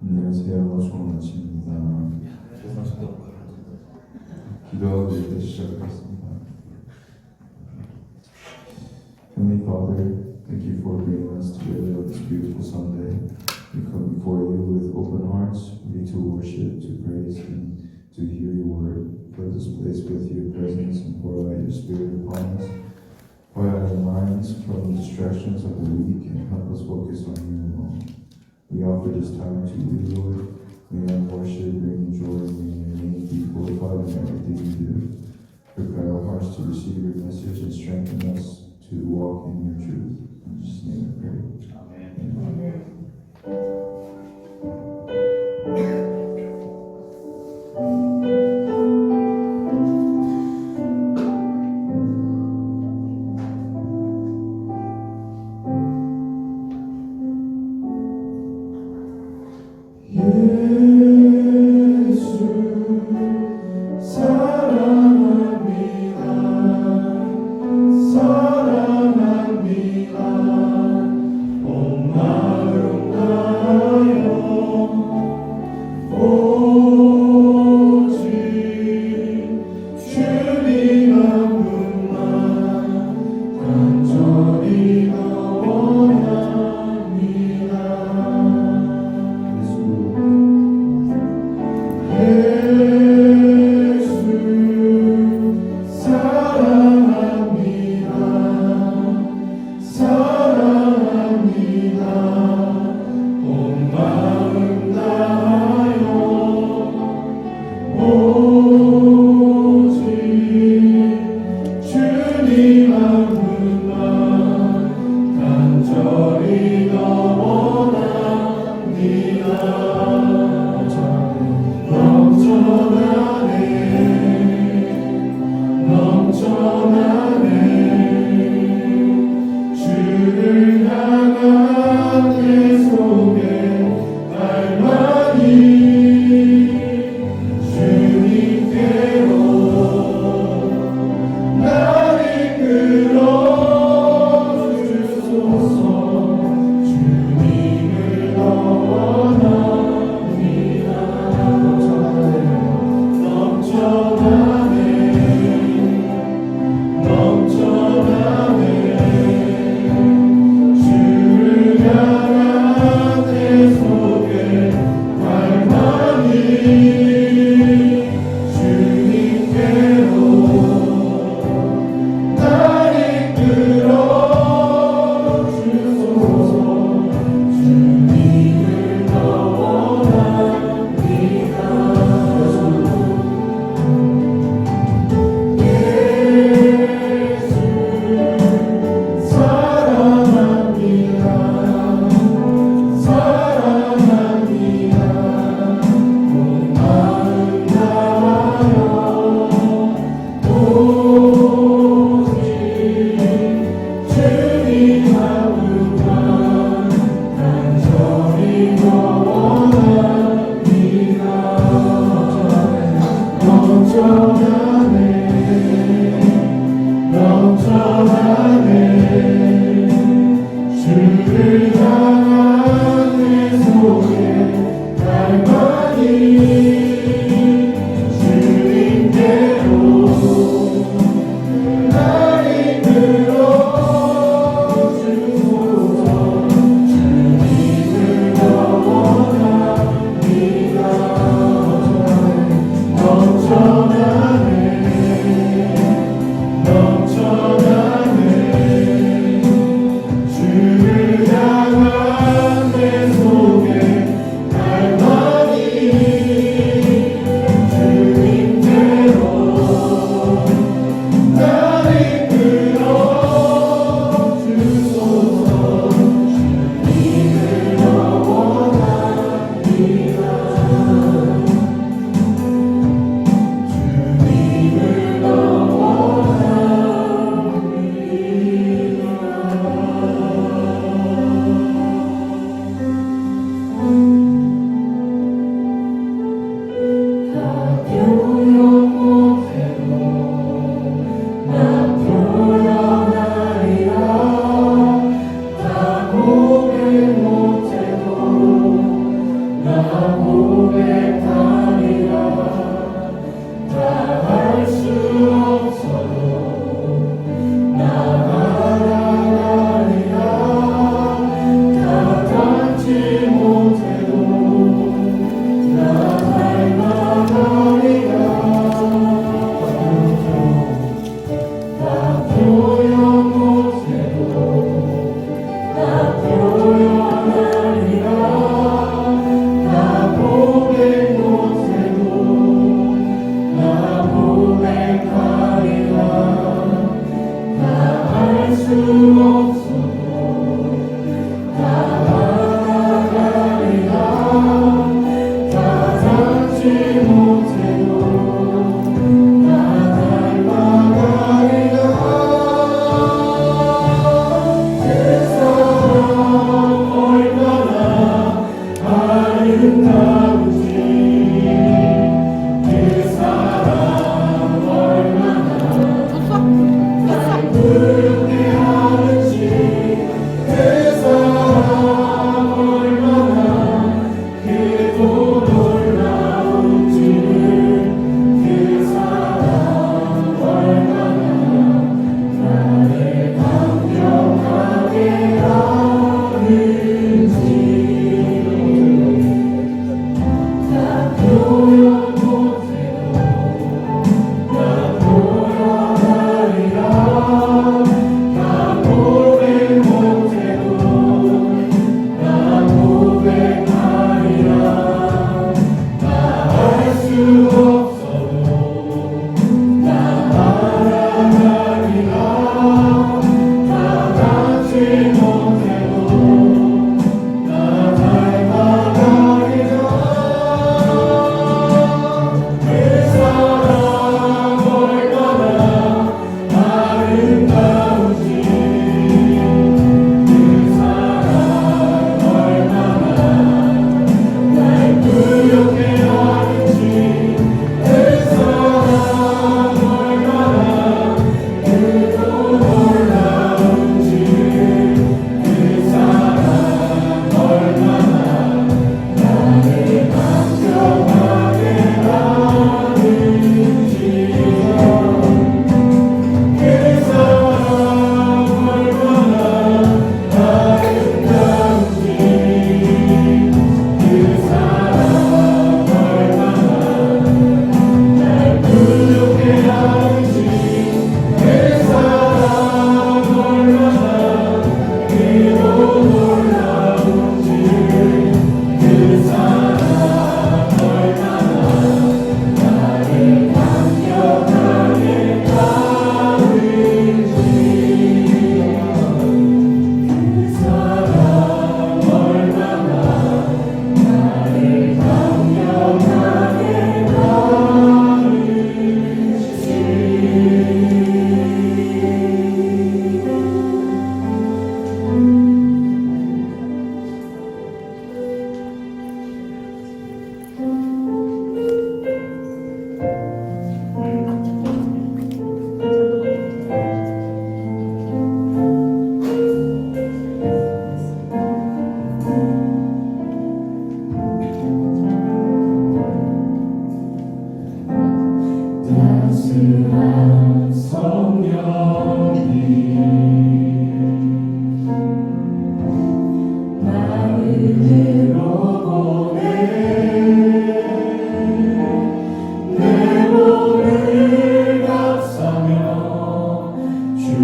안녕하세요. 좋은 아침입니다. 기도하고 이렇게 시작하겠습니다. Heavenly Father, thank you for bringing us together on this beautiful Sunday. We come before you with open hearts, ready to worship, to praise, and to hear your word. Fill this place with your presence and pour out your spirit upon us. Pour out our minds from the distractions of the week and help us focus on you alone. We offer this time to you, Lord. May our worship bring joy, may your name be glorified in everything we do. Prepare our hearts to receive your message and strengthen us to walk in your truth. In Jesus' name we pray. Amen. 나를 끌어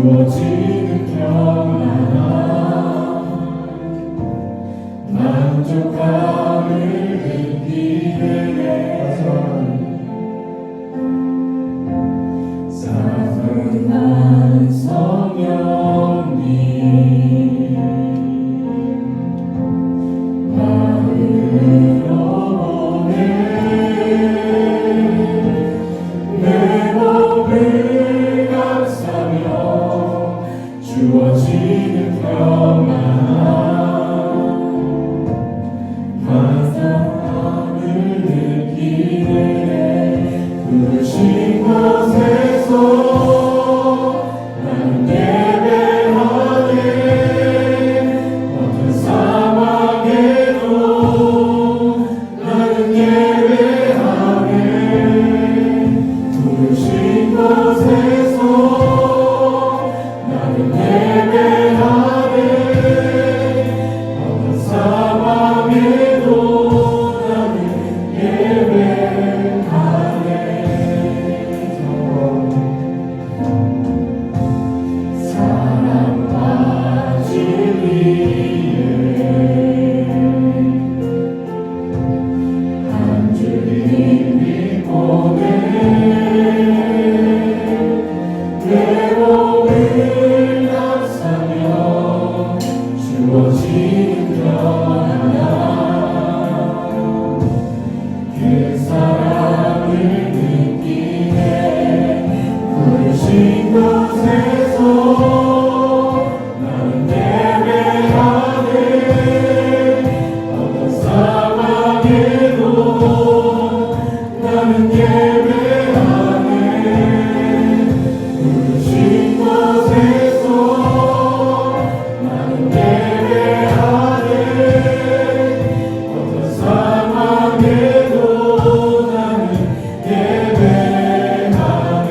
주어지는 평안함 만족함을 느끼게 사랑하는 성령님 마음으로 보내 내 몸을 감싸며 주어지는 평안함 만족함을 느끼네 부르신 곳에서 나는 예배하네 어떤 상황에도 나는 예배하네 부르신 곳에서 나는 예배하네 어떤 상황에도 나는 예배하네 사랑과 진리에 한 주님이 보내 내 몸을 감싸며 주어지는 평안함 그 사랑을 느끼네 부르신 곳에서 나는 예배하네 어떤 상황에도 나는 예배하네 부르신 곳에서 나는 예배하네 어떤 상황에도 나는 예배하네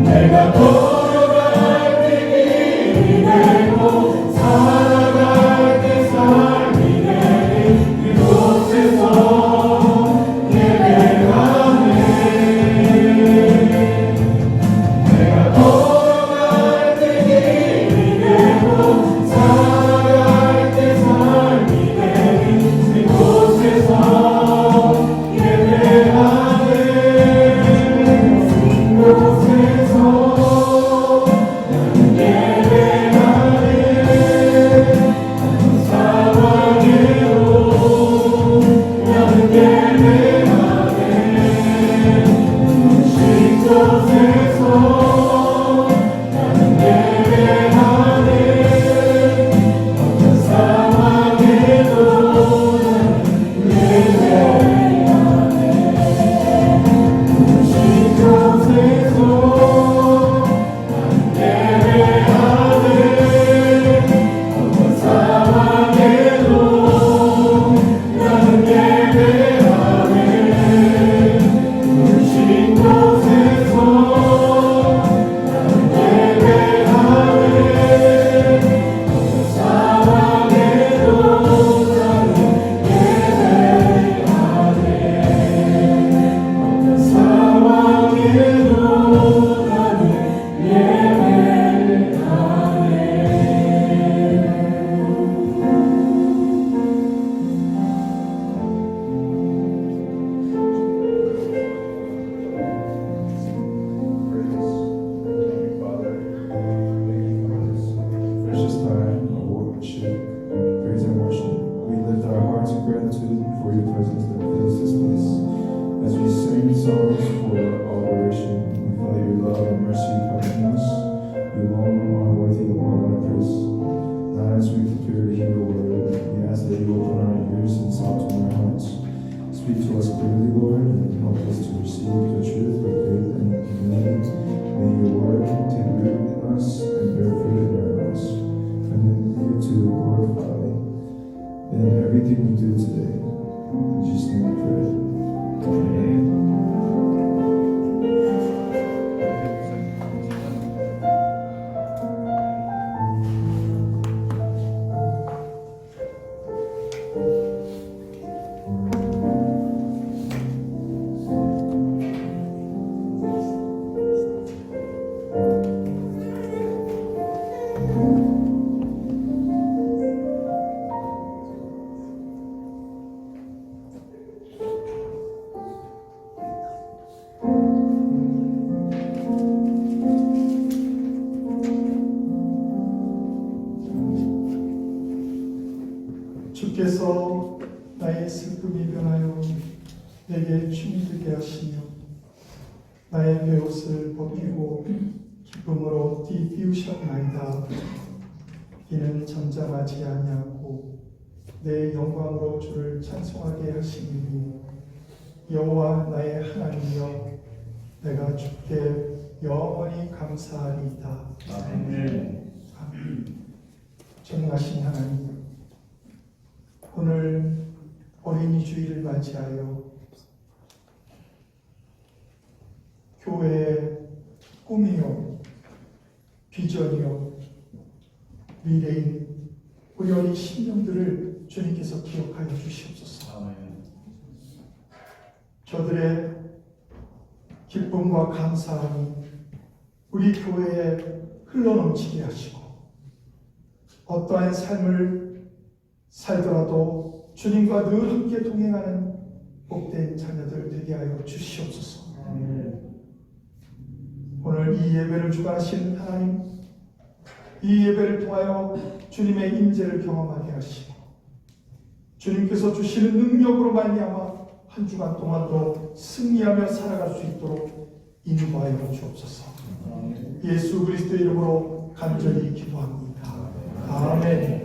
내가 걸어갈 때 길이 되고 살아갈 때 삶이 되는 그곳에서 예배하네 내가 걸어갈 때 길이 되고 살아갈 때 삶이 되는 그곳에서 예배하네 그곳에서 나는 예배하네 어떤 상황에도 나는 예배하네 부르신 곳에서 나는 예배하네 어떤 상황에도 나는 예배하네 부르신 곳에서 나는 예배하네 어떤 상황에도 나는 예배하네 부르신 곳에서 나는 예배하네 어떤 상황에도 나는 예배하네 어떤 상황에도 나는 Precious time of worship, praise and worship. We lift our hearts in gratitude for your presence that fills this place. As we sing songs for adoration, we feel your love and mercy covering us. You alone are worthy of all our praise. Now as we prepare to hear your word, we ask that you open our ears and soften our hearts. Speak to us clearly, Lord, and help us to receive the truth with faith and humility. May your word take root in us and bear fruit in our lives. And you to glorify in everything we do today. In Jesus' name we pray. Amen. 춤이 되게 하시며 나의 베옷을 벗기고 기쁨으로 띠비우셨나이다. 이는 잠잠하지 아니하고 내 영광으로 주를 찬송하게 하시니 여호와 나의 하나님이여 내가 주께 영원히 감사하리이다. 아멘. 아멘. 전능하신 하나님, 오늘 어린이 주일을 맞이하여 교회의 꿈이요 비전이요 미래인 우리 어린 심령들을 주님께서 기억하여 주시옵소서. 아멘. 저들의 기쁨과 감사함이 우리 교회에 흘러넘치게 하시고 어떠한 삶을 살더라도 주님과 늘 함께 동행하는 복된 자녀들 되게 하여 주시옵소서. 오늘 이 예배를 주관하신 하나님, 이 예배를 통하여 주님의 임재를 경험하게 하시고 주님께서 주시는 능력으로 말미암아 한 주간 동안도 승리하며 살아갈 수 있도록 인도하여 주옵소서. 예수 그리스도의 이름으로 간절히 기도합니다. 아멘.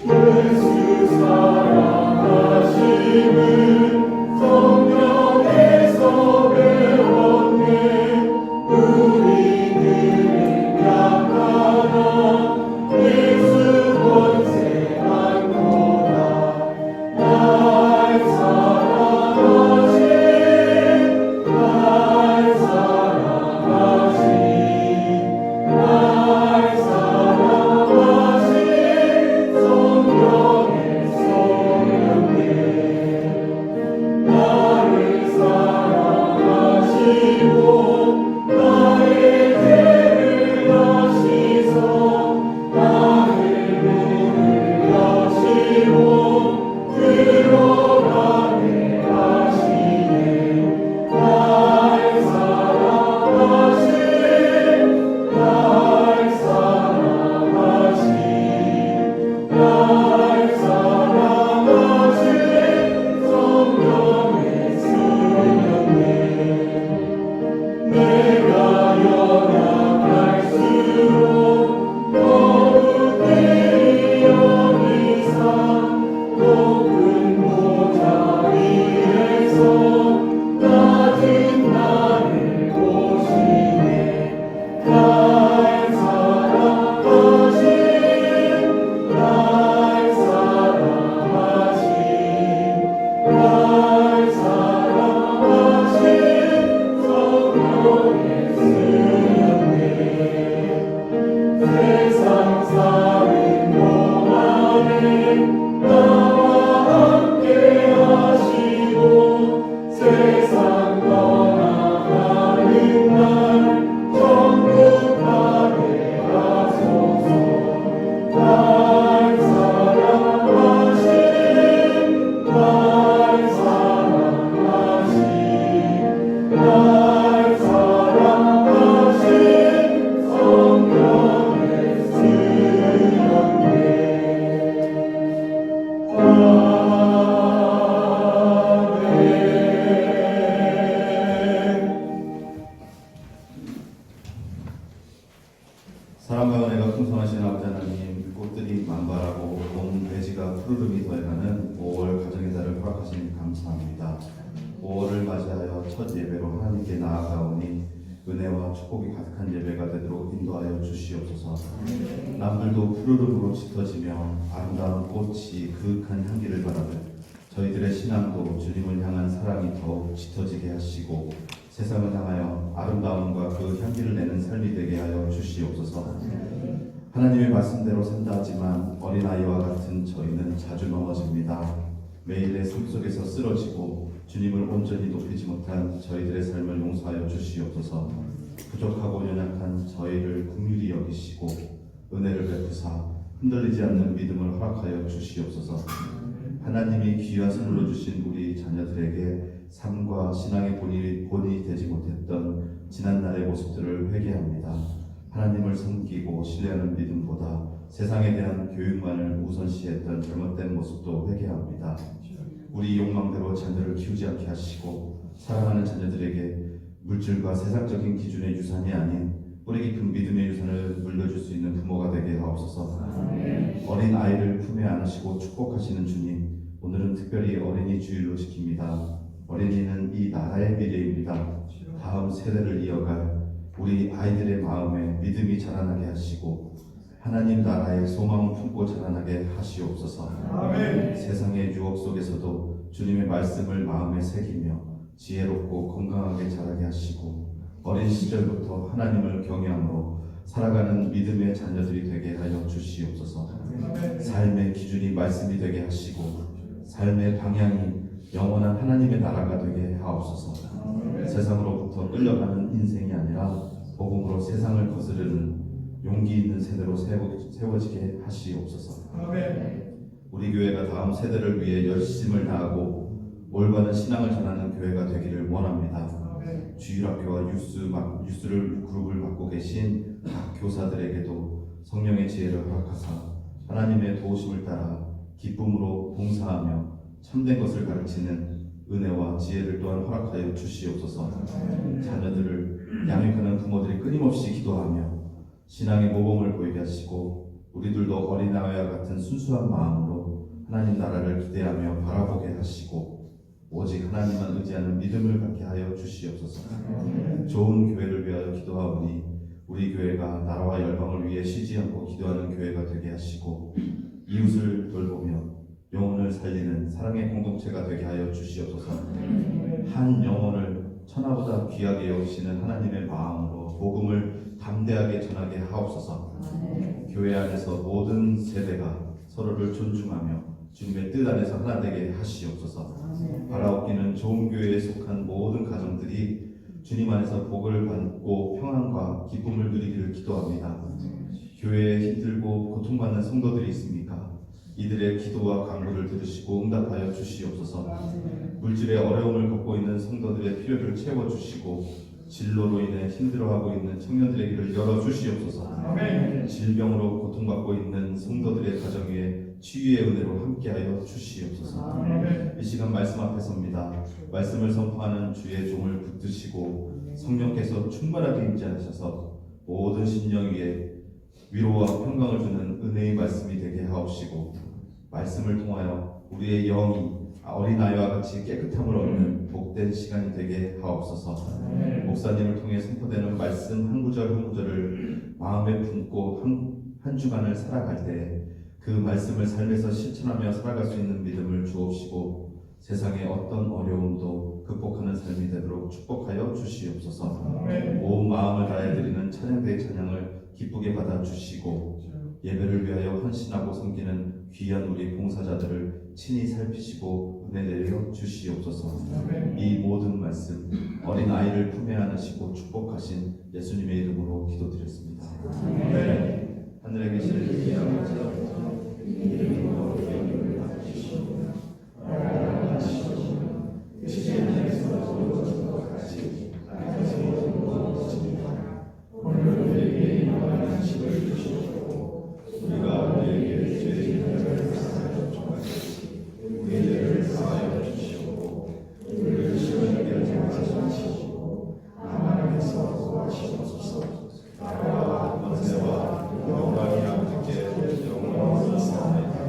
예수 사랑하심을 성경에서 배웠네. 우리들을 약하나 예수 권세 많도다. 날 사랑하신 날 사랑하신 날 사랑하신 성령의 소명에 나를 사랑하시고 나의 죄를 다시서 나를 문을 여시고 들어가게 하시네. 날 사랑하신 날 사랑하신 날 사랑하신 성령의 수련에 내가 연약할수록 더욱 내리 여기사 높은 보좌 위에서 낮은 나를 보시네. 날 사랑하신 날 사랑하신 날 사랑하신 성령의 수련에 세상 사는 동안에 나와 함께 하시고 세상 떠나가는 날 천국 가게 하소서. 날 사랑하신 날 사랑하신 날 사랑하신 성령의 수련에 아멘. 사랑과 은혜가 풍성하신 아버지 하나님, 꽃들이 만발하고 온 대지가 푸르름이 더해가는 5월 가정의 달을 허락하시니 감사합니다. 5월을 맞이하여 첫 예배로 하나님께 나아가오니 은혜와 축복이 가득한 예배가 되도록 인도하여 주시옵소서. 남들도 푸르름으로 짙어지며 아름다운 꽃이 그윽한 향기를 바라듯 저희들의 신앙도 주님을 향한 사랑이 더욱 짙어지게 하시고 세상을 향하여 아름다움과 그 향기를 내는 삶이 되게 하여 주시옵소서. 하나님의 말씀대로 산다 하지만 어린아이와 같은 저희는 자주 넘어집니다. 매일의 삶 속에서 쓰러지고 주님을 온전히 높이지 못한 저희들의 삶을 용서하여 주시옵소서. 부족하고 연약한 저희를 긍휼히 여기시고 은혜를 베푸사 흔들리지 않는 믿음을 허락하여 주시옵소서. 하나님이 귀한 선물로 주신 우리 자녀들에게 삶과 신앙의 본이 되지 못했던 지난날의 모습들을 회개합니다. 하나님을 섬기고 신뢰하는 믿음보다 세상에 대한 교육만을 우선시했던 잘못된 모습도 회개합니다. 우리 욕망대로 자녀를 키우지 않게 하시고 사랑하는 자녀들에게 물질과 세상적인 기준의 유산이 아닌 뿌리 깊은 믿음의 유산을 물려줄 수 있는 부모가 되게 하옵소서. 어린 아이를 품에 안으시고 축복하시는 주님, 오늘은 특별히 어린이 주일로 지킵니다. 어린이는 이 나라의 미래입니다. 다음 세대를 이어갈 우리 아이들의 마음에 믿음이 자라나게 하시고 하나님 나라의 소망을 품고 자라나게 하시옵소서. 세상의 유혹 속에서도 주님의 말씀을 마음에 새기며 지혜롭고 건강하게 자라게 하시고 어린 시절부터 하나님을 경외함으로 살아가는 믿음의 자녀들이 되게 하여 주시옵소서. 삶의 기준이 말씀이 되게 하시고 삶의 방향이 영원한 하나님의 나라가 되게 하옵소서. 세상으로부터 끌려가는 인생이 아니라 복음으로 세상을 거스르는 용기 있는 세대로 세워지게 하시옵소서. 우리 교회가 다음 세대를 위해 열심을 다하고 올바른 신앙을 전하는 교회가 되기를 원합니다. 주일학교와 유스를 그룹을 맡고 계신 각 교사들에게도 성령의 지혜를 허락하사 하나님의 도우심을 따라 기쁨으로 봉사하며 참된 것을 가르치는 은혜와 지혜를 또한 허락하여 주시옵소서. 자녀들을 양육하는 부모들이 끊임없이 기도하며 신앙의 모범을 보이게 하시고 우리들도 어린아이와 같은 순수한 마음으로 하나님 나라를 기대하며 바라보게 하시고 오직 하나님만 의지하는 믿음을 갖게 하여 주시옵소서. 좋은 교회를 위하여 기도하오니 우리 교회가 나라와 열방을 위해 쉬지 않고 기도하는 교회가 되게 하시고 이웃을 돌보며 영혼을 살리는 사랑의 공동체가 되게 하여 주시옵소서. 한 영혼을 천하보다 귀하게 여기시는 하나님의 마음으로 복음을 담대하게 전하게 하옵소서. 교회 안에서 모든 세대가 서로를 존중하며 주님의 뜻 안에서 하나 되게 하시옵소서. 바라옵기는 좋은 교회에 속한 모든 가정들이 주님 안에서 복을 받고 평안과 기쁨을 누리기를 기도합니다. 교회에 힘들고 고통받는 성도들이 있습니까? 이들의 기도와 간구를 들으시고 응답하여 주시옵소서. 물질의 어려움을 겪고 있는 성도들의 필요를 채워주시고 진로로 인해 힘들어하고 있는 청년들의 길을 열어주시옵소서. 질병으로 고통받고 있는 성도들의 가정 위에 치유의 은혜로 함께하여 주시옵소서. 이 시간 말씀 앞에 섭니다. 말씀을 선포하는 주의 종을 붙드시고 성령께서 충만하게 임재하셔서 모든 심령 위에 위로와 평강을 주는 은혜의 말씀이 되게 하옵시고 말씀을 통하여 우리의 영이 어린아이와 같이 깨끗함을 얻는 복된 시간이 되게 하옵소서. 목사님을 통해 선포되는 말씀 한 구절 한 구절을 마음에 품고 한 주간을 살아갈 때 그 말씀을 삶에서 실천하며 살아갈 수 있는 믿음을 주옵시고 세상의 어떤 어려움도 극복하는 삶이 되도록 축복하여 주시옵소서. 온 마음을 다해 드리는 찬양대의 찬양을 기쁘게 받아 주시고 예배를 위하여 헌신하고 섬기는 귀한 우리 봉사자들을 친히 살피시고 은혜 내려 주시옵소서. 이 모든 말씀 어린 아이를 품에 안으시고 축복하신 예수님의 이름으로 기도드렸습니다. 하늘에 계시는 이 아버지 이름으로 영광을 받으시고 나라가 하시고 시제에서 같이 오늘 우리에게 일용할 양식을 주시옵고 우리가 우리에게 죄를 사하여 주옵소서. 우리를 사하여 주시옵고 우리를 시험하게 하지 마시고 하나님께서 구하시옵소서. 나라와 권세와 영광이 아버지께 영원히 있사옵나이다.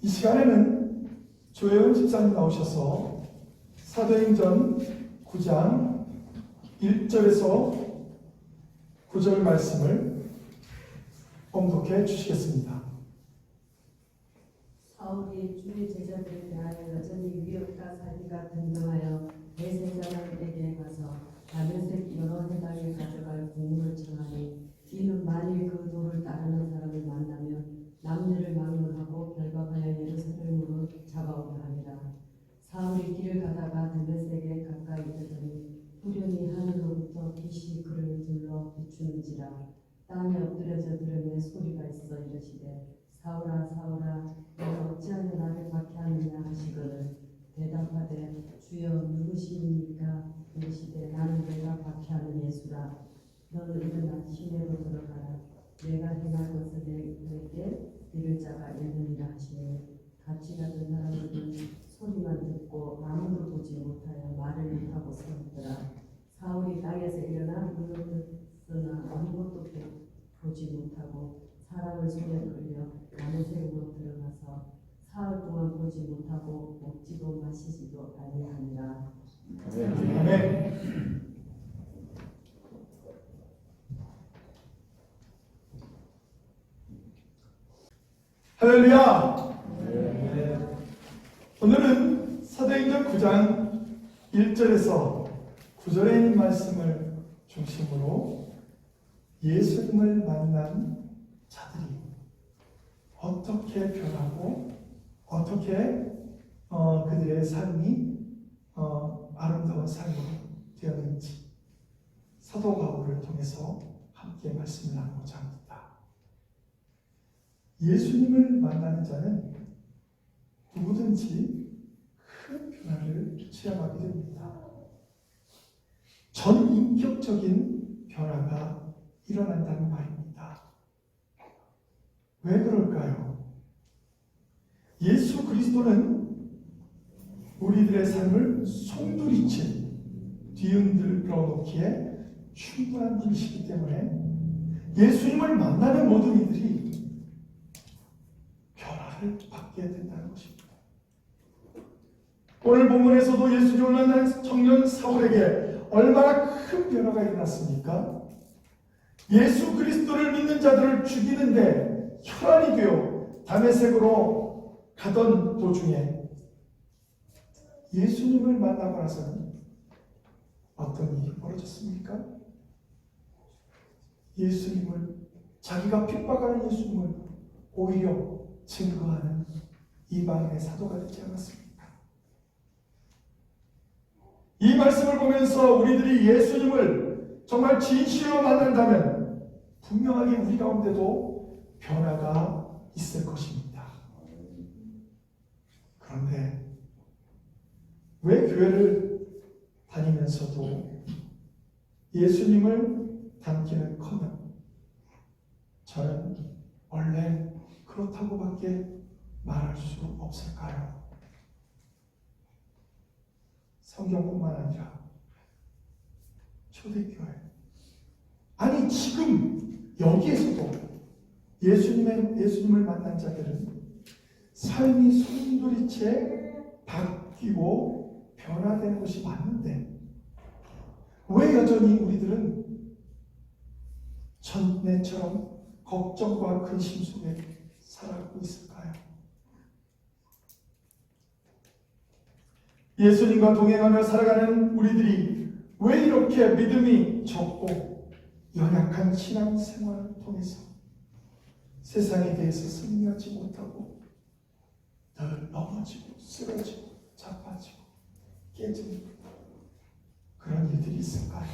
이 시간에는 조혜원 집사님 나오셔서 사도행전 9장 1절에서 9절 말씀을 봉독해 주시겠습니다. 사울이 주의 제자들에 대하여 여전히 위협과 살기가 등등하여 대제사장에게 가서 다메섹 여러 해당에 가져갈 공문을 청하니 이는 만일 그 도를 따르는 사람을 만나면 남녀를 막론하고 결박하여 예루살렘으로 잡아오려 함이라. 사울이 길을 가다가 다메섹에 가까이 이르더니 후련히 하늘로부터 빛이 그를 둘러 비추는지라. 땅에 엎드려져 들으며 소리가 있어 이르시되 사울아 사울아 너는 어찌하여 나를 박해하느냐 하시거늘 대답하되 주여 누구시니까 이르시되 나는 내가 박해하는 예수라. 너는 일어나 시내로 들어가라. 내가 행할 것을 내게 이를 자가 있느니라 하시니 같이 가던 사람들은 소리만 듣고 아무도 보지 못하여 말을 못하고 서 있더라. 사울이 땅에서 일어나 눈을 뜨나 아무것도 보지 못하고 사람을 손에 끌려 다메섹으로 들어가서 사흘 동안 보지 못하고 먹지도 마시지도 아니하니라. 아멘. 할렐루야. 오늘은 사도행전 9장 1절에서 9절에 있는 말씀을 중심으로 예수님을 만난 자들이 어떻게 변하고 어떻게 그들의 삶이 아름다운 삶이 되었는지 사도 바울을 통해서 함께 말씀을 나누고자 합니다. 예수님을 만나는 자는 누구든지 큰 변화를 체험하게 됩니다. 전인격적인 변화가 일어난다는 말입니다. 왜 그럴까요? 예수 그리스도는 우리들의 삶을 송두리째 뒤흔들어 놓기에 충분한 분이시기 때문에 예수님을 만나는 모든 이들이 변화를 받게 된다는 것입니다. 오늘 본문에서도 예수님을 만난 청년 사울에게 얼마나 큰 변화가 일어났습니까? 예수 그리스도를 믿는 자들을 죽이는데 혈안이 되어 다메섹으로 가던 도중에 예수님을 만나고 나서는 어떤 일이 벌어졌습니까? 예수님을, 자기가 핍박하는 예수님을 오히려 증거하는 이방인의 사도가 되지 않았습니까? 이 말씀을 보면서 우리들이 예수님을 정말 진실로 만난다면 분명하게 우리 가운데도 변화가 있을 것입니다. 그런데 왜 교회를 다니면서도 예수님을 닮기는커녕 저는 원래 그렇다고밖에 말할 수 없을까요? 성경뿐만 아니라 초대교회, 아니 지금 여기에서도 예수님을 만난 자들은 삶이 송두리째 바뀌고 변화된 것이 맞는데 왜 여전히 우리들은 전에처럼 걱정과 근심 속에 살아가고 있을까요? 예수님과 동행하며 살아가는 우리들이 왜 이렇게 믿음이 적고 연약한 신앙생활을 통해서 세상에 대해서 승리하지 못하고 늘 넘어지고 쓰러지고 자빠지고 깨지는 그런 일들이 있을까요?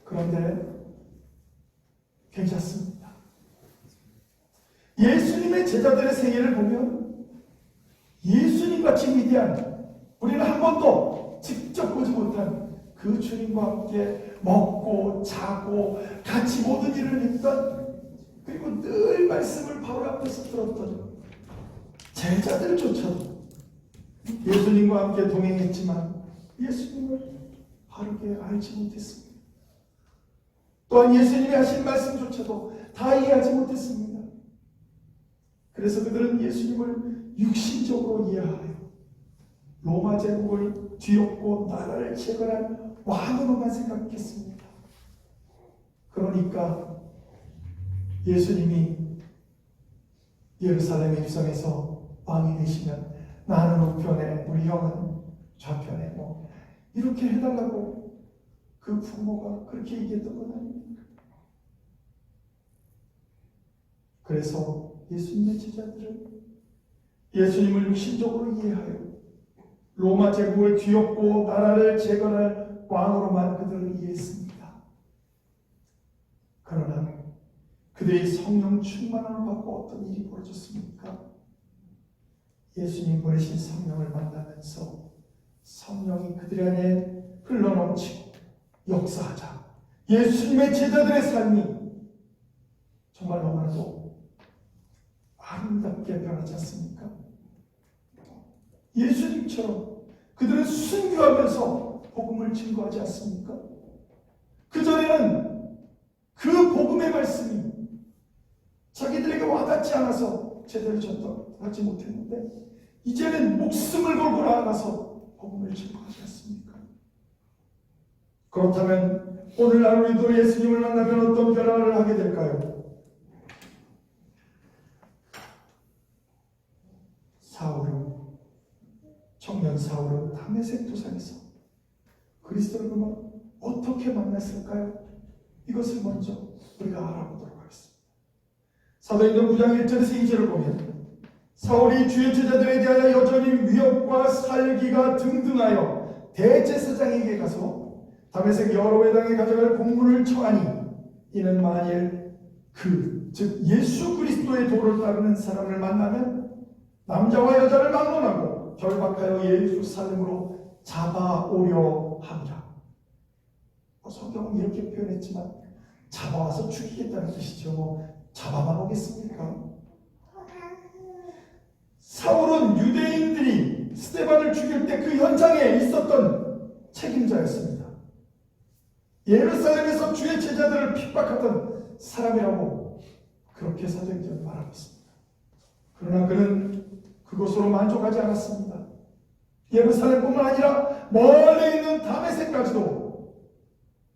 그런데 괜찮습니다. 예수님의 제자들의 생애를 보면 예수님같이 위대한, 우리는 한 번도 직접 보지 못한 그 주님과 함께 먹고 자고 같이 모든 일을 했던, 그리고 늘 말씀을 바로 앞에서 들었던 제자들조차도 예수님과 함께 동행했지만 예수님을 바르게 알지 못했습니다. 또한 예수님이 하신 말씀조차도 다 이해하지 못했습니다. 그래서 그들은 예수님을 육신적으로 이해하여 로마 제국을 뒤엎고 나라를 재건할 왕으로만 생각했습니다. 그러니까 예수님이 예루살렘의 유성에서 왕이 되시면 나는 우편에 우리 형은 좌편에 이렇게 해달라고 그 부모가 그렇게 얘기했던 건 아닙니까? 그래서 예수님의 제자들은 예수님을 육신적으로 이해하여 로마 제국을 뒤엎고 나라를 재건할 왕으로만 그들을 이해했습니다. 그러나 그들이 성령 충만함을 받고 어떤 일이 벌어졌습니까? 예수님 보내신 성령을 만나면서 성령이 그들 안에 흘러넘치고 역사하자 예수님의 제자들의 삶이 정말 너무나도 아름답게 변하지 않습니까? 예수님처럼 그들은 순교하면서 복음을 증거하지 않습니까? 그전에는 그 복음의 말씀이 자기들에게 와닿지 않아서 제대로 전달하지 못했는데 이제는 목숨을 걸고 나아가서 복음을 증거하지 않습니까? 그렇다면 오늘날 우리도 예수님을 만나면 어떤 변화를 하게 될까요? 청년 사울은 다메섹 도상에서 그리스도를 어떻게 만났을까요? 이것을 먼저 우리가 알아보도록 하겠습니다. 사도행전 9장 1절에서 2절을 보면 사울이 주의 제자들에 대하여 여전히 위협과 살기가 등등하여 대제사장에게 가서 다메섹 여러 회당에 가져갈 공문을 청하니 이는 만일 즉 예수 그리스도의 도를 따르는 사람을 만나면 남자와 여자를 막론하고 결박하여 예루살렘으로 잡아오려 함이라. 성경은 이렇게 표현했지만 잡아와서 죽이겠다는 뜻이죠. 잡아만 오겠습니까? 사울은 유대인들이 스데반을 죽일 때 그 현장에 있었던 책임자였습니다. 예루살렘에서 주의 제자들을 핍박하던 사람이라고 그렇게 사도행전을 말하고 있습니다. 그러나 그는 그것으로 만족하지 않았습니다. 예루살렘뿐만 아니라 멀리 있는 다메섹까지도,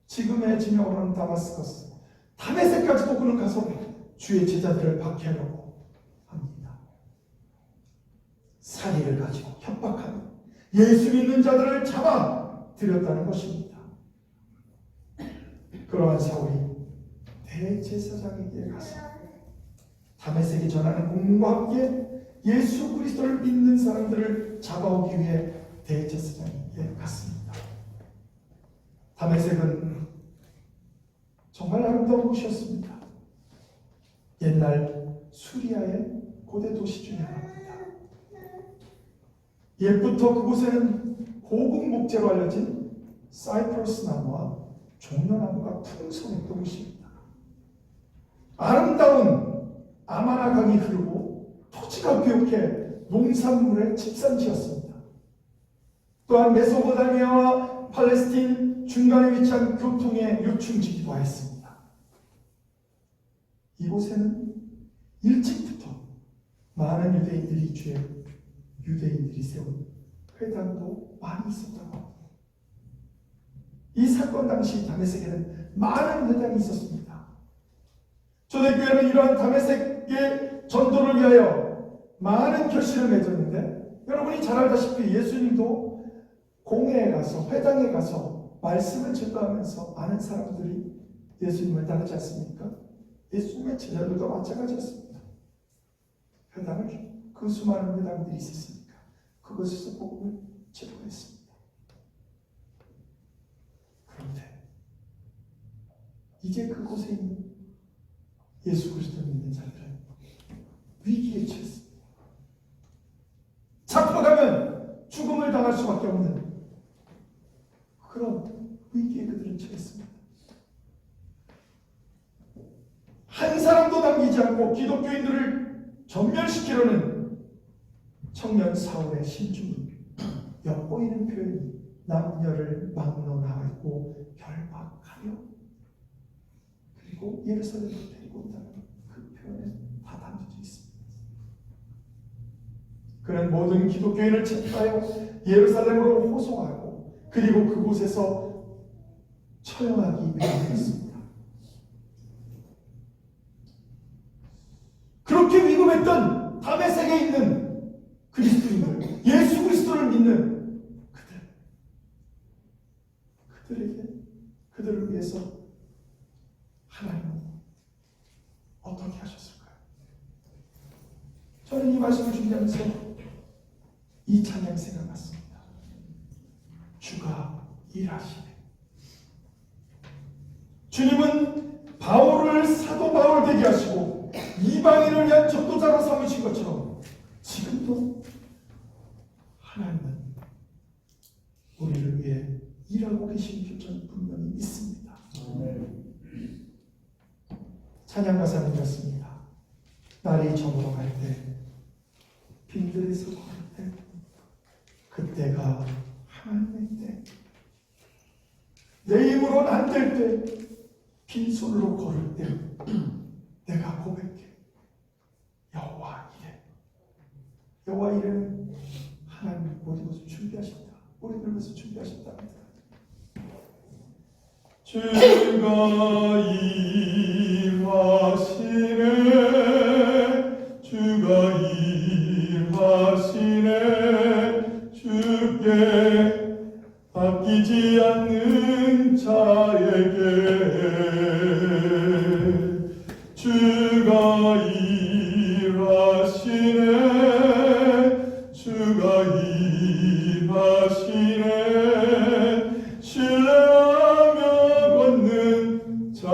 지금의 지명으로는 다마스커스, 다메섹까지도 그는 가서 주의 제자들을 박해하려고 합니다. 살인을 가지고 협박하며 예수 믿는 자들을 잡아 들였다는 것입니다. 그러한 사울이 대제사장에게 가서 다메섹이 전하는 공문과 함께 예수 그리스도를 믿는 사람들을 잡아오기 위해 대제사장에게 갔습니다. 다메섹은 정말 아름다운 곳이었습니다. 옛날 수리아의 고대 도시 중에 하나입니다. 옛부터 그곳에는 고급 목재로 알려진 사이프러스 나무와 종려나무가 풍성했던 곳입니다. 아름다운 아마나 강이 흐르고 토지가 비옥해 농산물의 집산지였습니다. 또한 메소포타미아와 팔레스틴 중간에 위치한 교통의 요충지기도 했습니다. 이곳에는 일찍부터 많은 유대인들이 세운 회당도 많이 있었다고 합니다. 이 사건 당시 다메섹에는 많은 회당이 있었습니다. 초대교회는 이러한 다메섹의 전도를 위하여 많은 결실을 맺었는데, 여러분이 잘 알다시피 예수님도 공회에 가서, 회당에 가서 말씀을 증거하면서 많은 사람들이 예수님을 따르지 않습니까? 예수님의 제자들도 마찬가지였습니다. 회당을, 그 수많은 회당들이 있었으니까 그것에서 복음을 제공했습니다. 그런데 이제 그곳에 있는 예수 그리스도를 믿는 자들은 위기에 처했습니다. 잡혀가면 죽음을 당할 수밖에 없는 그런 위기에 그들은 처했습니다. 한 사람도 남기지 않고 기독교인들을 전멸시키려는 청년 사울의 심중이 엿보이는 표현이 남녀를 막론하고 결박하며 그리고 예루살렘으로 데리고 온다는 그 표현에 다 담겨져 있습니다. 그는 모든 기독교인을 체포하여 예루살렘으로 호송하고 그리고 그곳에서 처형하기 명령했습니다. 그렇게 위급했던 다메섹에 있는 그리스도인들, 예수 그리스도를 믿는 그들을 위해서 하나님은 어떻게 하셨을까요? 저는 이 말씀을 준비하면서 이 찬양 생각났습니다. 주가 일하시네. 주님은 바울을 사도 바울 되게 하시고 이방인을 위한 전도자로 삼으신 것처럼 지금도 하나님은 우리를 위해 일하고 계신 줄 저는 분명히 믿습니다. 찬양 가사는 이렇습니다. 날이 저물어 갈 때, 빈들에서 걸을 때, 그때가 하나님의 때, 내 힘으로는 안 될 때, 빈손으로 걸을 때, 내가 고백해. 여호와 이래. 여호와 이래는 하나님 모든 것을 준비하셨다. 우리를 위해서 준비하셨답니다. 주가 일하시네. 주가 일하시네. 주께 아끼지 않는 자에게 주가 일하시네. 주가 일하시네. 신뢰하며 걷는 자에게.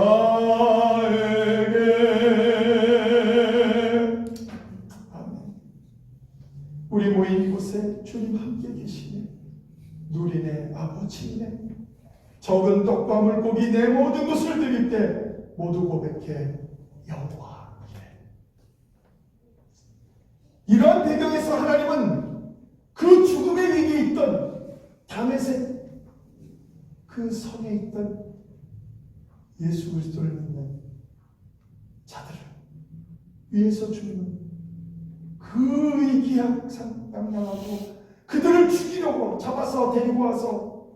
아멘. 우리 모인 이곳에 주님 함께 계시네. 누리네 아버지네. 적은 떡과 물고기 내 모든 것을 드릴 때 모두 고백해 여호와 이래. 이러한 배경에서 하나님은 그 죽음의 위기에 있던 다메섹 그 성에 있던 예수 그리스도를 믿는 자들을 위해서 주님은 그 위기에 항상 양양하고 그들을 죽이려고 잡아서 데리고 와서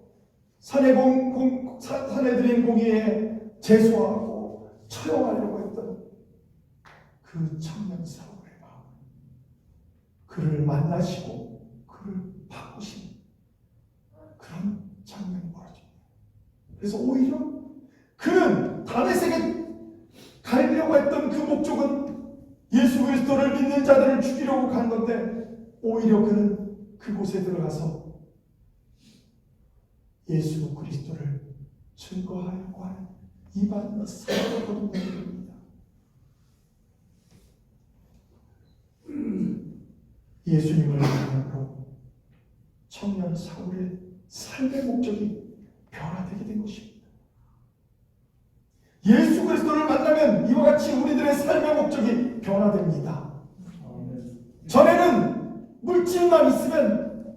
산해드린 공의에 제소하고 처형하려고 했던 그 청년 사울의 마음, 그를 만나시고 그를 바꾸신 그런 장면이 벌어집니다. 그래서 오히려 그는 다메섹에 가려고 했던 그 목적은 예수 그리스도를 믿는 자들을 죽이려고 간 건데 오히려 그는 그곳에 들어가서 예수 그리스도를 증거하려고 하는 이방인의 사역을 거듭내게 됩니다. 예수님을 만남으로 청년 사울의 삶의 목적이 변화되게 된 것입니다. 예수 그리스도를 만나면 이와 같이 우리들의 삶의 목적이 변화됩니다. 전에는 물질만 있으면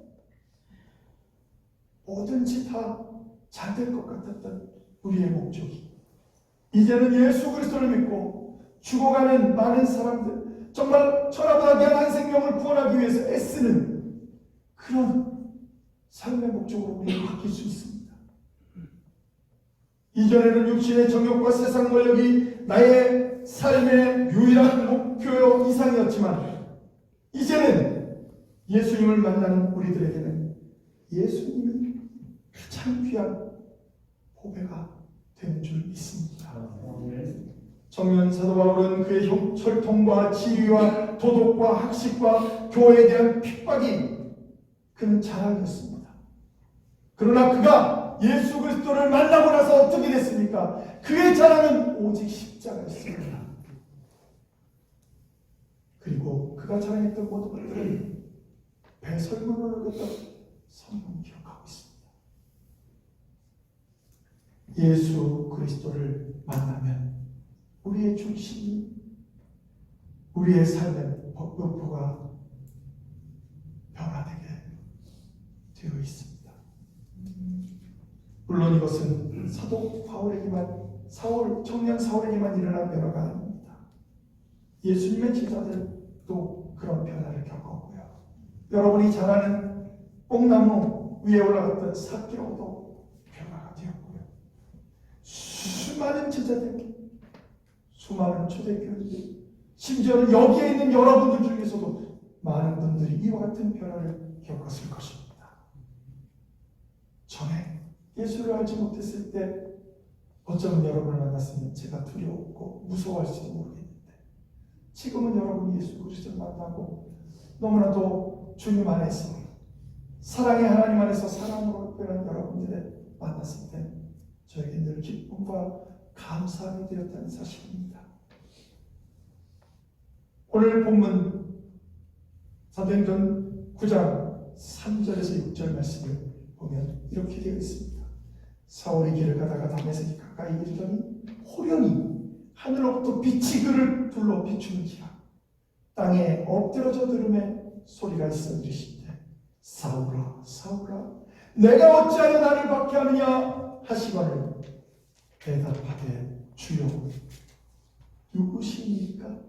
뭐든지 다 잘 될 것 같았던 우리의 목적이 이제는 예수 그리스도를 믿고 죽어가는 많은 사람들, 정말 천하보다 귀한 생명을 구원하기 위해서 애쓰는 그런 삶의 목적으로 우리가 바뀔 수 있습니다. 이전에는 육신의 정욕과 세상 권력이 나의 삶의 유일한 목표 이상이었지만 이제는 예수님을 만나는 우리들에게는 예수님이 가장 귀한 보배가 되는 줄 믿습니다. 청년 사도 바울은 그의 혈통과 지위와 도덕과 학식과 교회에 대한 핍박이 그는 자랑이었습니다. 그러나 그가 예수 그리스도를 만나고 나서 어떻게 됐습니까? 그의 자랑은 오직 십자가였습니다. 그리고 그가 자랑했던 모든 것들은 배설물을 얻었던 성경을 기억하고 있습니다. 예수 그리스도를 만나면 우리의 중심이, 우리의 삶의 목표가 변화되게 되어 있습니다. 물론 이것은 사도 청년 사울에게만 일어난 변화가 아닙니다. 예수님의 제자들도 그런 변화를 겪었고요. 여러분이 잘 아는 뽕나무 위에 올라갔던 삭개오도 변화가 되었고요. 수많은 제자들, 수많은 초대교회들, 심지어는 여기에 있는 여러분들 중에서도 많은 분들이 이와 같은 변화를 겪었을 것입니다. 전에 예수를 알지 못했을 때 어쩌면 여러분을 만났으면 제가 두려웠고 무서워할지도 모르겠는데, 지금은 여러분이 예수 그리스도를 만나고 너무나도 주님 안에서 사랑의 하나님 안에서 사랑으로 변한 여러분들을 만났을 때 저에게 늘 기쁨과 감사함이 되었다는 사실입니다. 오늘 본문 사도행전 9장 3절에서 6절 말씀을 보면 이렇게 되어 있습니다. 사울이 길을 가다가 다메섹에 가까이 이르더니 호련히 하늘로부터 빛이 그를 둘러 비추는지라. 땅에 엎드러져 들음에 소리가 있어 이르시되 사울아 사울아 내가 어찌하여 나를 박해하느냐 하시거늘 대답하되 주여 누구시니까?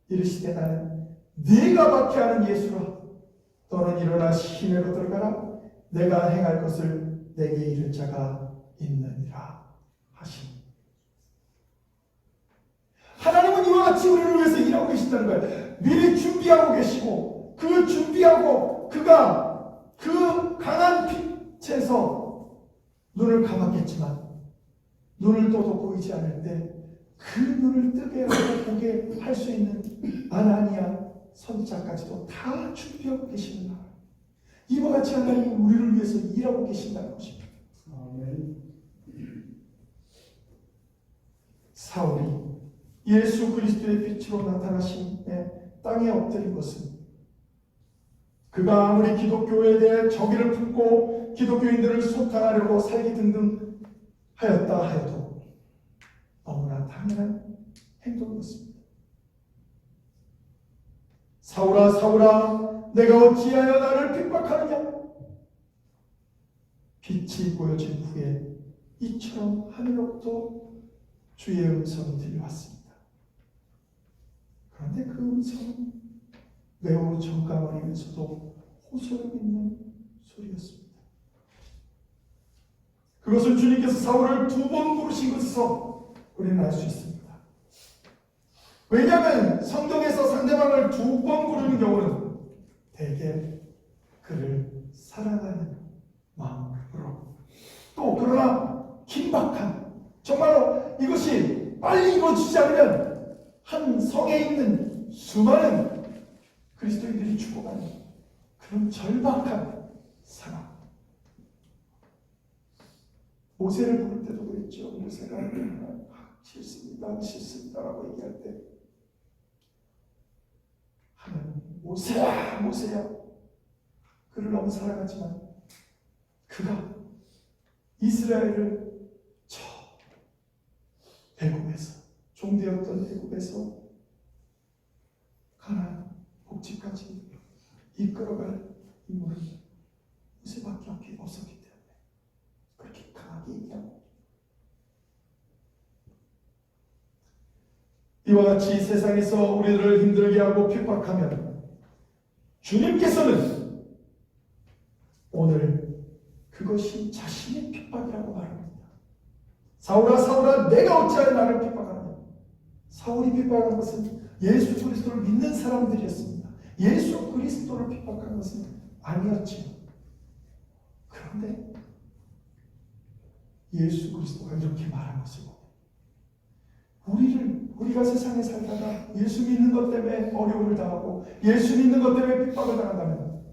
이르시되 나는 네가 박해하는 예수라. 너는 일어나 시내로 들어가라. 내가 행할 것을 내게 이를 자가 있느니라 하시니. 하나님은 이와 같이 우리를 위해서 일하고 계신다는 거예요. 미리 준비하고 계시고, 그 준비하고 그가 그 강한 빛에서 눈을 감았겠지만 눈을 떠도 보이지 않을 때 그 눈을 뜨게 하고 보게 할 수 있는 아나니아 선지자까지도 다 준비하고 계시는 나라. 이와 같이 하나님이 우리를 위해서 일하고 계신다는 것입니다. 사울이 예수 그리스도의 빛으로 나타나심에 땅에 엎드린 것은 그가 아무리 기독교에 대해 정의를 품고 기독교인들을 소탕하려고 살기 등등 하였다 하여도 너무나 당연한 행동이었습니다. 사울아 사울아 내가 어찌하여 나를 핍박하느냐. 빛이 보여진 후에 이처럼 하늘로부터 주의 음성이 들려왔습니다. 그런데 그 음성은 매우 정감하면서도 호소력 있는 소리였습니다. 그것은 주님께서 사울을 2번 부르신 것에서 우리는 알 수 있습니다. 왜냐하면 성경에서 상대방을 2번 부르는 경우는 대개 그를 사랑하는 마음으로, 또 그러나 긴박한, 정말로 이것이 빨리 이루어지지 않으면 한 성에 있는 수많은 그리스도인들이 죽어가는 그런 절박한 상황. 모세를 부를 때도 그랬죠. 모세가 싫습니다 싫습니다라고 얘기할 때 하나님 모세야 모세야, 그를 너무 사랑하지만 그가 이스라엘을 저 애굽에서 종되었던 애굽에서 가나안 복지까지 이끌어갈 인물은 모세밖에 없었기 때문에 그렇게 강하게 얘기하고, 이와 같이 세상에서 우리들을 힘들게 하고 핍박하면 주님께서는 오늘 그것이 자신의 핍박이라고 말합니다. 사울아 사울아 내가 어찌하여 나를 핍박하느냐. 사울이 핍박한 것은 예수 그리스도를 믿는 사람들이었습니다. 예수 그리스도를 핍박한 것은 아니었지요. 그런데 예수 그리스도가 이렇게 말한 것을 보면 우리가 세상에 살다가 예수 믿는 것 때문에 어려움을 당하고 예수 믿는 것 때문에 핍박을 당한다면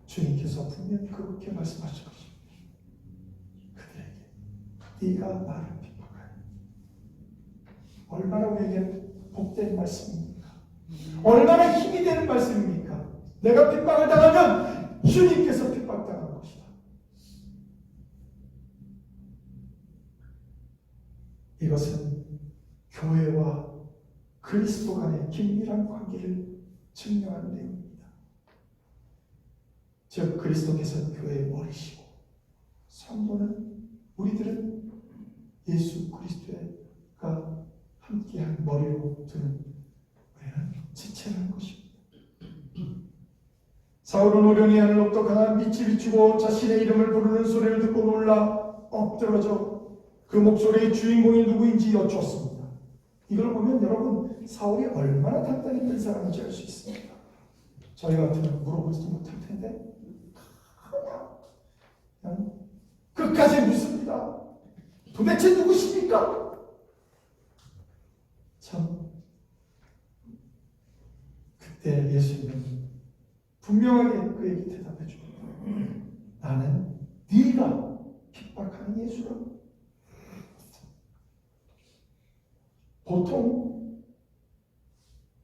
주님께서 분명히 그렇게 말씀하실 것입니다. 그들에게 네가 나를 핍박하여. 얼마나 우리에게 복된 말씀입니까? 얼마나 힘이 되는 말씀입니까? 내가 핍박을 당하면 주님께서 핍박당한 것이다. 이것은 교회와 그리스도 간의 긴밀한 관계를 증명하는 내용입니다. 즉 그리스도께서는 교회의 머리시고 성도는, 우리들은 예수 그리스도가 함께한 머리로 두는 우리는 지체라는 것입니다. 사울은 오련히 하늘 높도가나 빛이 비추고 자신의 이름을 부르는 소리를 듣고 놀라 엎드러져 그 목소리의 주인공이 누구인지 여쭈었습니다. 이걸 보면 여러분 사울이 얼마나 단단했던 사람인지 알 수 있습니다. 저희 같으면 물어보지도 못할 텐데 그냥 끝까지 묻습니다. 도대체 누구십니까? 참 그때 예수님은 분명하게 그에게 대답해 줍니다. 나는 네가 핍박하는 예수라. 보통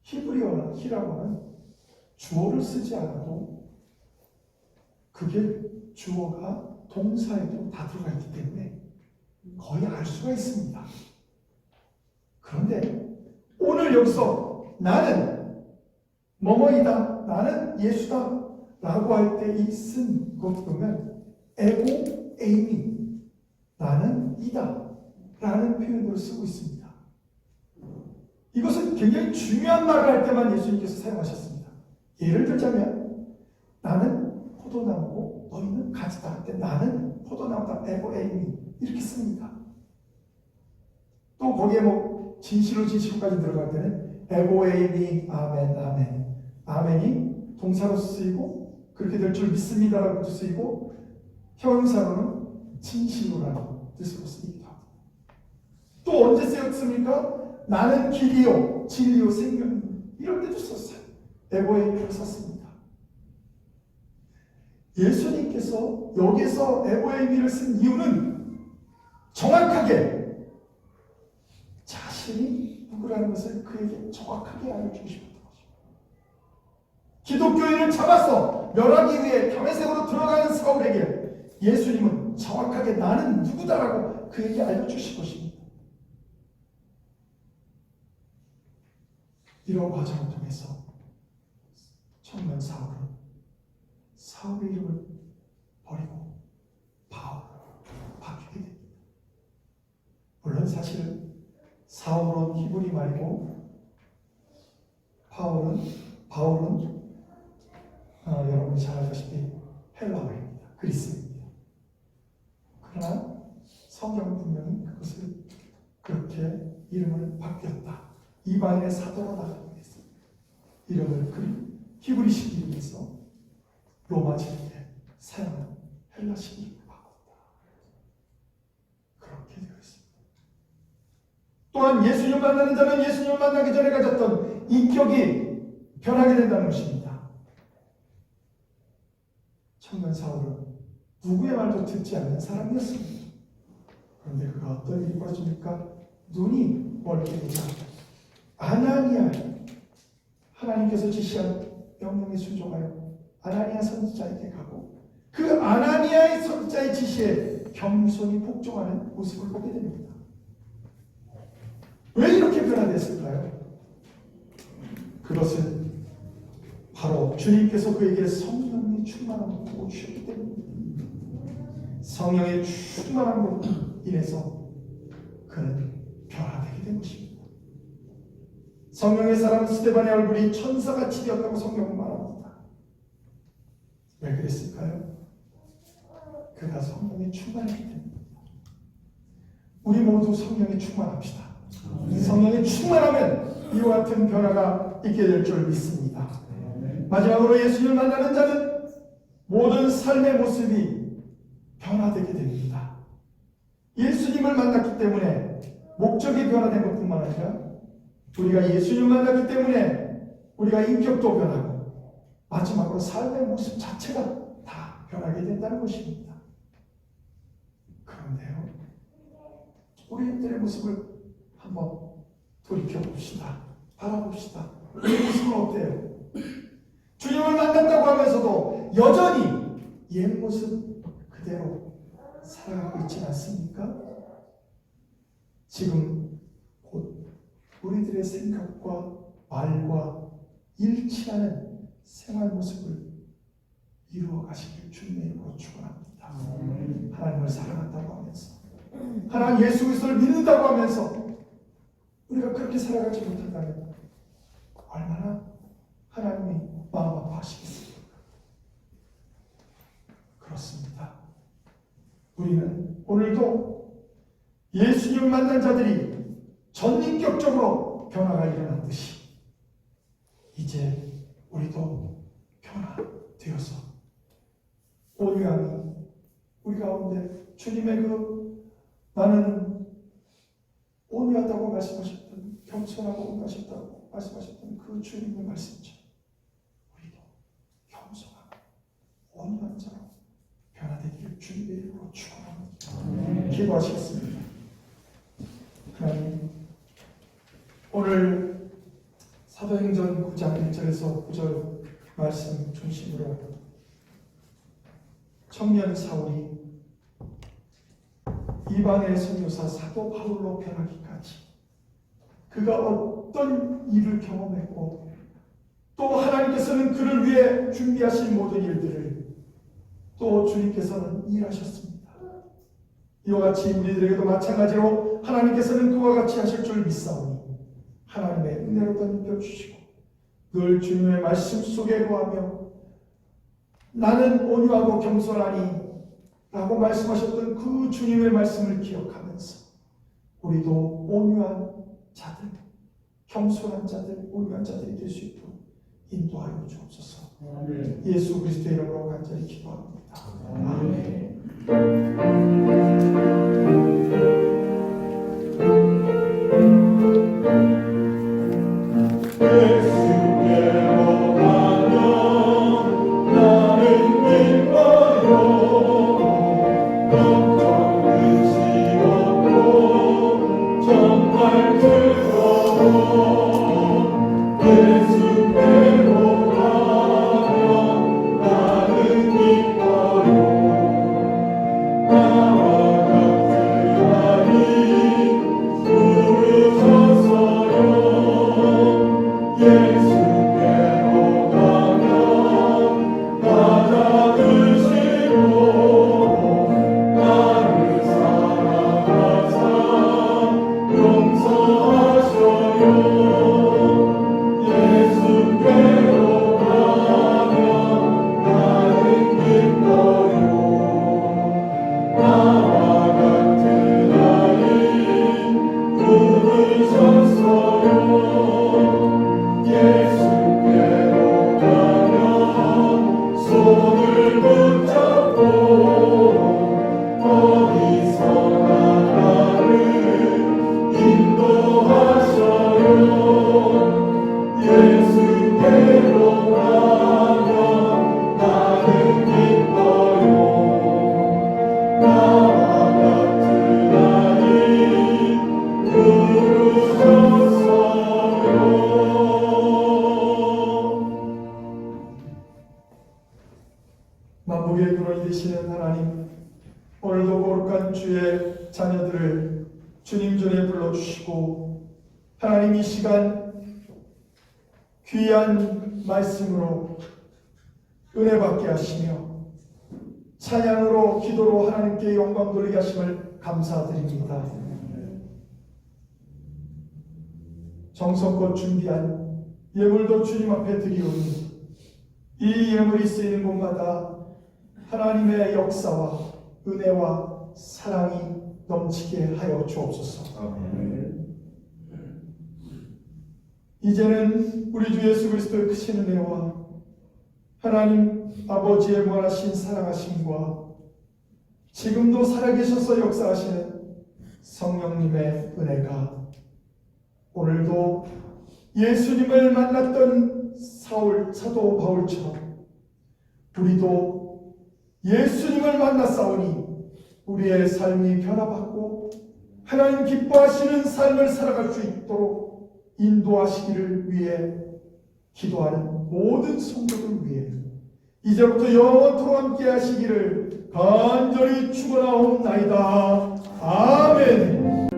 히브리어나 히라어는 주어를 쓰지 않아도 그게 주어가 동사에도 다 들어가 있기 때문에 거의 알 수가 있습니다. 그런데 오늘 여기서 나는 뭐뭐이다, 나는 예수다 라고 할 때 이 쓴 것 보면 에고 에이미, 나는 이다 라는 표현으로 쓰고 있습니다. 이것은 굉장히 중요한 말을 할 때만 예수님께서 사용하셨습니다. 예를 들자면 나는 포도나무고 너희는 가지다 할 때 나는 포도나무다, 에고 에이미 이렇게 씁니다. 또 거기에 뭐 진실로 진실로까지 들어갈 때는 에고 에이미 아멘 아멘, 아멘이 동사로 쓰이고 그렇게 될 줄 믿습니다라고 쓰이고 형용사로는 진실로라는 뜻으로 쓰이기도 합니다. 또 언제 쓰였습니까? 나는 길이요 진리요 생명이요 이럴 때도 썼어요. 에고에이미를 썼습니다. 예수님께서 여기서 에고에이미를 쓴 이유는 정확하게 자신이 누구라는 것을 그에게 정확하게 알려주고 싶었던 것입니다. 기독교인을 잡아서 멸하기 위해 담에색으로 들어가는 사울에게 예수님은 정확하게 나는 누구다라고 그에게 알려주실 것입니다. 이런 과정을 통해서 청년 사울은 사울의 이름을 버리고 바울로 바뀌게 됩니다. 물론 사실은 사울은 히브리 말이고 바울은 여러분이 잘 아시다시피 헬라어입니다. 그리스입니다. 그러나 성경은 분명히 그것을 그렇게 이름을 바뀌었다. 이방인의 사도로 나가기 위해서 이름을 히브리식 이름에서 로마식 때 사용한 헬라식 이름을 바꿨다. 그렇게 되어 있습니다. 또한 예수님을 만나는 자는 예수님을 만나기 전에 가졌던 인격이 변하게 된다는 것입니다. 청년 사울은 누구의 말도 듣지 않는 사람이었습니다. 그런데 그가 어떤 일이 벌어집니까? 눈이 멀게 되자 아나니아, 하나님께서 지시한 명령에 순종하여 아나니아 선지자에게 가고 그 아나니아의 선지자의 지시에 겸손히 복종하는 모습을 보게 됩니다. 왜 이렇게 변화됐을까요? 그것은 바로 주님께서 그에게 성령의 충만함을 부어주셨기 때문입니다. 성령의 충만함으로 인해서 그는 변화되게 된 것입니다. 성령의 사람 스데반의 얼굴이 천사같이 되었다고 성경은 말합니다. 왜 그랬을까요? 그가 성령에 충만했기 때문입니다. 우리 모두 성령에 충만합시다. 성령에 충만하면 이와 같은 변화가 있게 될 줄 믿습니다. 마지막으로 예수님을 만나는 자는 모든 삶의 모습이 변화되게 됩니다. 예수님을 만났기 때문에 목적이 변화된 것뿐만 아니라 우리가 예수님을 만났기 때문에 우리가 인격도 변하고 마지막으로 삶의 모습 자체가 다 변하게 된다는 것입니다. 그런데요, 우리들의 모습을 한번 돌이켜봅시다. 바라봅시다. 우리의 모습은 어때요? 주님을 만났다고 하면서도 여전히 옛 모습 그대로 살아가고 있지 않습니까? 지금 곧 우리들의 생각과 말과 일치하는 생활 모습을 이루어 가시길 주님의 이름으로 축원합니다. 하나님을 사랑한다고 하면서 하나님 예수 그리스도를 믿는다고 하면서 우리가 그렇게 살아가지 못한다면 얼마나 하나님이 마음 아파하시겠습니까? 우리는 오늘도 예수님을 만난 자들이 전인격적으로 변화가 일어났듯이 이제 우리도 변화되어서 온유함이 우리 가운데 주님의 나는 온유하다고 말씀하셨던 겸손하고 온유하셨다고 말씀하셨던 그 주님의 말씀처럼 우리도 겸손하고 온유한 자로 변화되기를 주님의 이름으로 축원합니다. 기도하시겠습니다. 하나님, 오늘 사도행전 9장 1절에서 9절 말씀 중심으로 청년 사울이 이방의 선교사 사도 바울로 변하기까지 그가 어떤 일을 경험했고 또 하나님께서는 그를 위해 준비하신 모든 일들을 또 주님께서는 일하셨습니다. 이와 같이 우리들에게도 마찬가지로 하나님께서는 그와 같이 하실 줄 믿사오니 하나님의 은혜로 던져 주시고 늘 주님의 말씀 속에 거하며 나는 온유하고 겸손하니 라고 말씀하셨던 그 주님의 말씀을 기억하면서 우리도 온유한 자들, 겸손한 자들, 온유한 자들이 될 수 있도록 인도하여 주옵소서. 예수 그리스도의 이름으로 간절히 기도합니다. 아멘. 예수께로 가면 나는 기뻐요. 걱정 의심 없고 정말 즐거워. 예수께로 가면 나는 기뻐요. 나와 같은 아이 부르셨어요. 예수께로 가면 나 잡으시고 나를 사랑하사 용서하셔요. 예수께로 가면 나는 기뻐요. 나와 같은 아이 부르셨어요. 예수께로 가면 손을 붙잡고 어디서나 나를 인도하셔요. 예수께로 가면 나는 기뻐요. 나와 같은 아이 부르셨어요. 만국의 근원이 되시는 하나님, 오늘도 거룩한 주의 자녀들을 주님 전에 불러주시고 하나님 이 시간 귀한 말씀으로 은혜 받게 하시며 찬양으로 기도로 하나님께 영광 돌리게 하심을 감사드립니다. 정성껏 준비한 예물도 주님 앞에 드리오니 이 예물이 쓰이는 곳마다 하나님의 역사와 은혜와 사랑이 넘치게 하여 주옵소서. 이제는 우리 주 예수 그리스도의 크신 은혜와 하나님 아버지의 무한하신 사랑하심과 지금도 살아계셔서 역사하시는 성령님의 은혜가 오늘도 예수님을 만났던 사도 바울처럼 우리도 예수님을 만났사오니 우리의 삶이 변화받고 하나님 기뻐하시는 삶을 살아갈 수 있도록 인도하시기를 위해 기도하는 모든 성도들 위해 이제부터 영원토록 함께 하시기를 간절히 축원하옵나이다. 아멘.